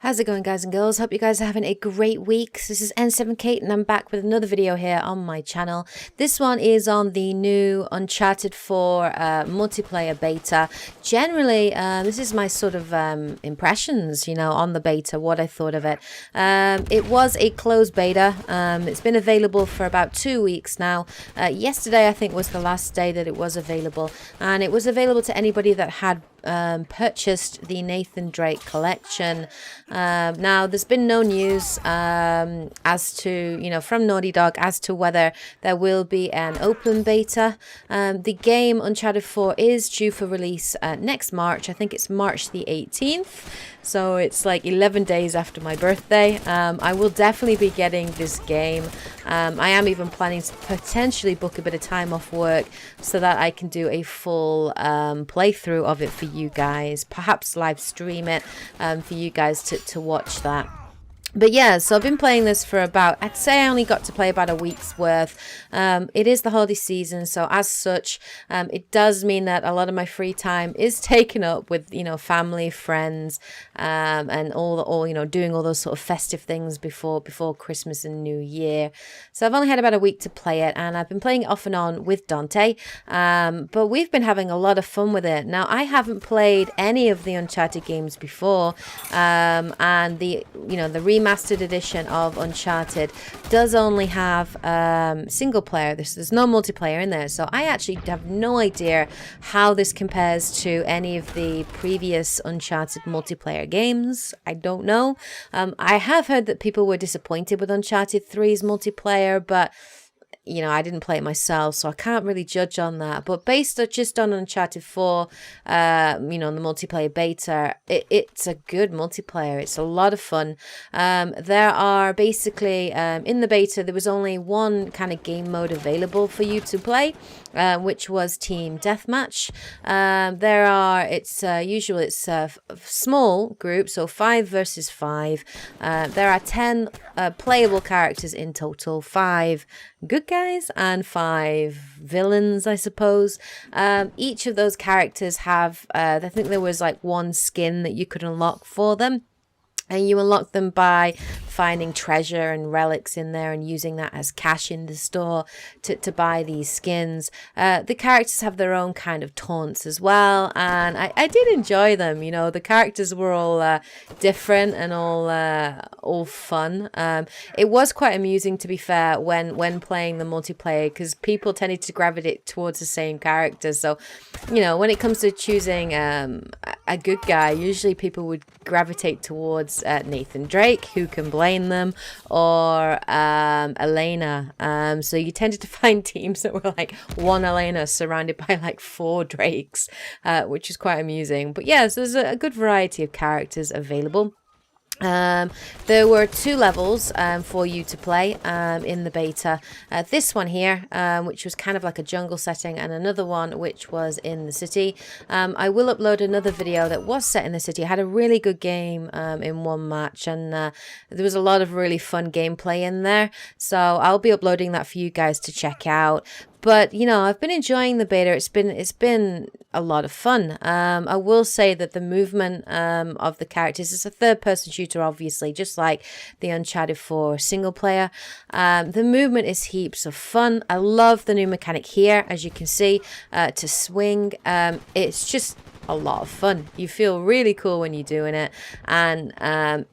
How's it going, guys and girls? Hope you guys are having a great week. This is N7Kate and I'm back with another video here on my channel. This one is on the new Uncharted 4 multiplayer beta. Generally, this is my sort of impressions, on the beta, what I thought of it. It was a closed beta. It's been available for about 2 weeks now. Yesterday, I think, was the last day that it was available. And it was available to anybody that had purchased the Nathan Drake collection. Now there's been no news as to from Naughty Dog as to whether there will be an open beta. The game Uncharted 4 is due for release next March. I think it's March the 18th, so it's like 11 days after my birthday. I will definitely be getting this game. I am even planning to potentially book a bit of time off work so that I can do a full playthrough of it for you guys, perhaps live stream it for you guys to watch that. But yeah, so I've been playing this for about, I'd say I only got to play about a week's worth. It is the holiday season, so as such, it does mean that a lot of my free time is taken up with, family, friends, and doing all those sort of festive things before Christmas and New Year. So I've only had about a week to play it, and I've been playing it off and on with Dante, but we've been having a lot of fun with it. Now, I haven't played any of the Uncharted games before, and the remastered edition of Uncharted does only have single player. There's no multiplayer in there, so I actually have no idea how this compares to any of the previous Uncharted multiplayer games. I don't know. I have heard that people were disappointed with Uncharted 3's multiplayer, but I didn't play it myself, so I can't really judge on that. But based just on Uncharted 4, the multiplayer beta, it's a good multiplayer. It's a lot of fun. There are basically, in the beta, there was only one kind of game mode available for you to play, which was Team Deathmatch. It's a small group, so 5 versus 5. There are 10 playable characters in total, 5 good guys and 5 villains, I suppose. Each of those characters have, I think there was like one skin that you could unlock for them. And you unlock them by finding treasure and relics in there and using that as cash in the store to buy these skins. The characters have their own kind of taunts as well, and I did enjoy them. The characters were all different and all fun. It was quite amusing, to be fair, when playing the multiplayer, because people tended to gravitate towards the same characters. So, when it comes to choosing a good guy, usually people would gravitate towards Nathan Drake, who can blame them, or Elena. So you tended to find teams that were like one Elena surrounded by like 4 Drakes, which is quite amusing. But yeah, so there's a good variety of characters available. There were 2 levels for you to play in the beta. This one here, which was kind of like a jungle setting, and another one which was in the city. I will upload another video that was set in the city. I had a really good game in one match, and there was a lot of really fun gameplay in there. So I'll be uploading that for you guys to check out. But I've been enjoying the beta. It's been a lot of fun. I will say that the movement of the characters is a third-person shooter, obviously, just like the Uncharted 4 single player. The movement is heaps of fun. I love the new mechanic here, as you can see, to swing. It's just a lot of fun. You feel really cool when you're doing it, and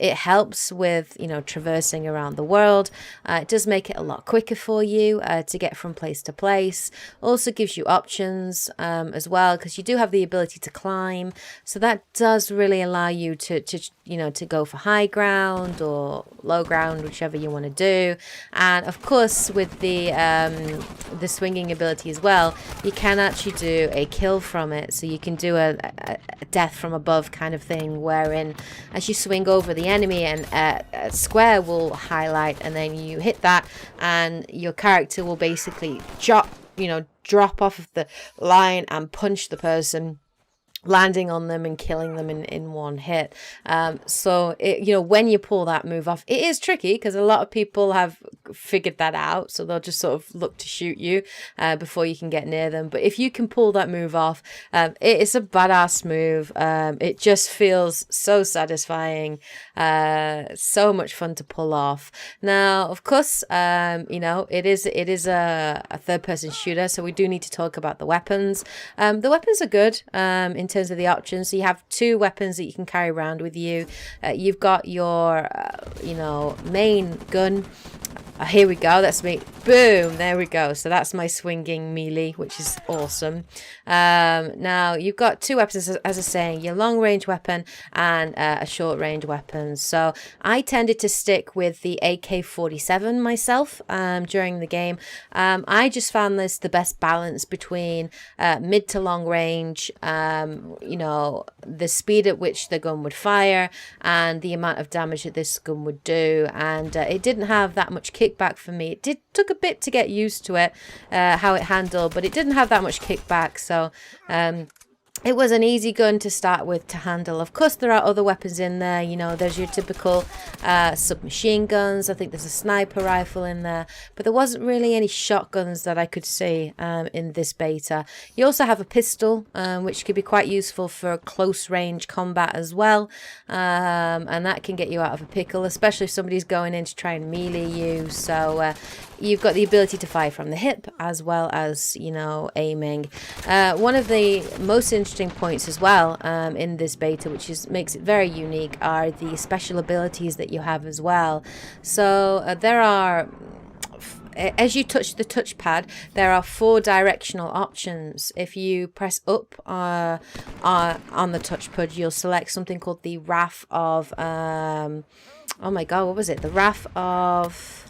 it helps with traversing around the world. It does make it a lot quicker for you to get from place to place. Also gives you options as well, because you do have the ability to climb, so that does really allow you to go for high ground or low ground, whichever you want to do. And of course, with the swinging ability as well, you can actually do a kill from it, so you can do a death from above kind of thing, wherein as you swing over the enemy and a square will highlight, and then you hit that and your character will basically drop off of the line and punch the person landing on them and killing them in one hit. So it, you know, when you pull that move off, it is tricky because a lot of people have figured that out, so they'll just sort of look to shoot you before you can get near them. But if you can pull that move off, it is a badass move. It just feels so satisfying, so much fun to pull off. Now, of course, you know, it is a third-person shooter, so we do need to talk about the weapons. The weapons are good in terms of the options. So you have 2 weapons that you can carry around with you. You've got your, you know, main gun. Here we go. That's me. Boom. There we go. So that's my swinging melee, which is awesome. Now you've got 2 weapons, as I was saying, your long range weapon and a short range weapon. So I tended to stick with the AK-47 myself during the game. I just found this the best balance between mid to long range, you know, the speed at which the gun would fire and the amount of damage that this gun would do. And it didn't have that much kickback for me. It took a bit to get used to it, how it handled, but it didn't have that much kickback. So it was an easy gun to start with to handle. Of course, there are other weapons in there. You know, there's your typical submachine guns. I think there's a sniper rifle in there. But there wasn't really any shotguns that I could see in this beta. You also have a pistol, which could be quite useful for close range combat as well. And that can get you out of a pickle, especially if somebody's going in to try and melee you. So you've got the ability to fire from the hip as well as, you know, aiming. One of the most interesting points as well in this beta, which makes it very unique, are the special abilities that you have as well. So there are, as you touch the touchpad, there are 4 directional options. If you press up on the touchpad, you'll select something called the Wrath of oh my god, what was it? The Wrath of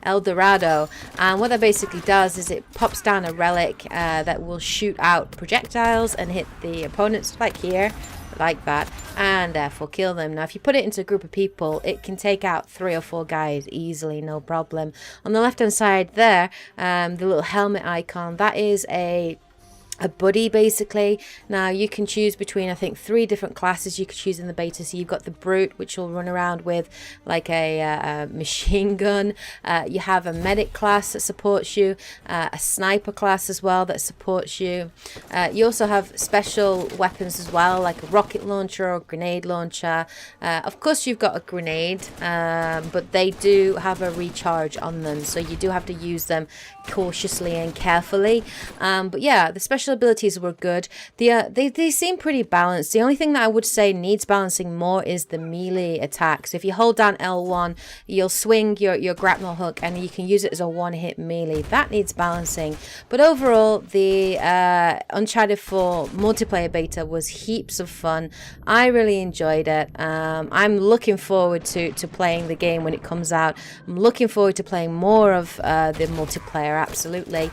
El Dorado. And what that basically does is it pops down a relic that will shoot out projectiles and hit the opponents, like here, like that, and therefore kill them. Now if you put it into a group of people, it can take out 3 or 4 guys easily, no problem. On the left hand side there, the little helmet icon, that is a buddy basically. Now you can choose between, I think, 3 different classes you could choose in the beta. So you've got the brute, which will run around with like a machine gun. You have a medic class that supports you, a sniper class as well that supports you. You also have special weapons as well, like a rocket launcher or grenade launcher. Of course you've got a grenade, but they do have a recharge on them, so you do have to use them cautiously and carefully. But yeah, the special abilities were good. They seem pretty balanced. The only thing that I would say needs balancing more is the melee attacks. If you hold down L1, you'll swing your grapnel hook and you can use it as a one-hit melee. That needs balancing. But overall, the Uncharted 4 multiplayer beta was heaps of fun. I really enjoyed it. I'm looking forward to playing the game when it comes out. I'm looking forward to playing more of the multiplayer, absolutely,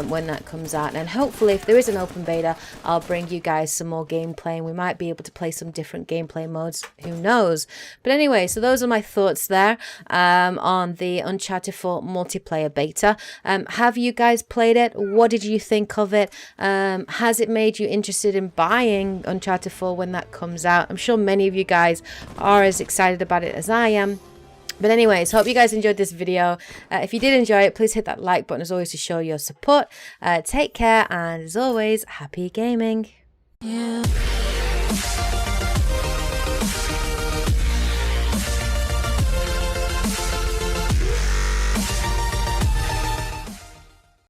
when that comes out. And hopefully, if there is an open beta, I'll bring you guys some more gameplay and we might be able to play some different gameplay modes. Who knows? But anyway, so those are my thoughts there on the Uncharted 4 multiplayer beta. Have you guys played it? What did you think of it? Has it made you interested in buying Uncharted 4 when that comes out? I'm sure many of you guys are as excited about it as I am. But anyways, hope you guys enjoyed this video. If you did enjoy it, please hit that like button as always to show your support. Take care, and as always, happy gaming. Yeah.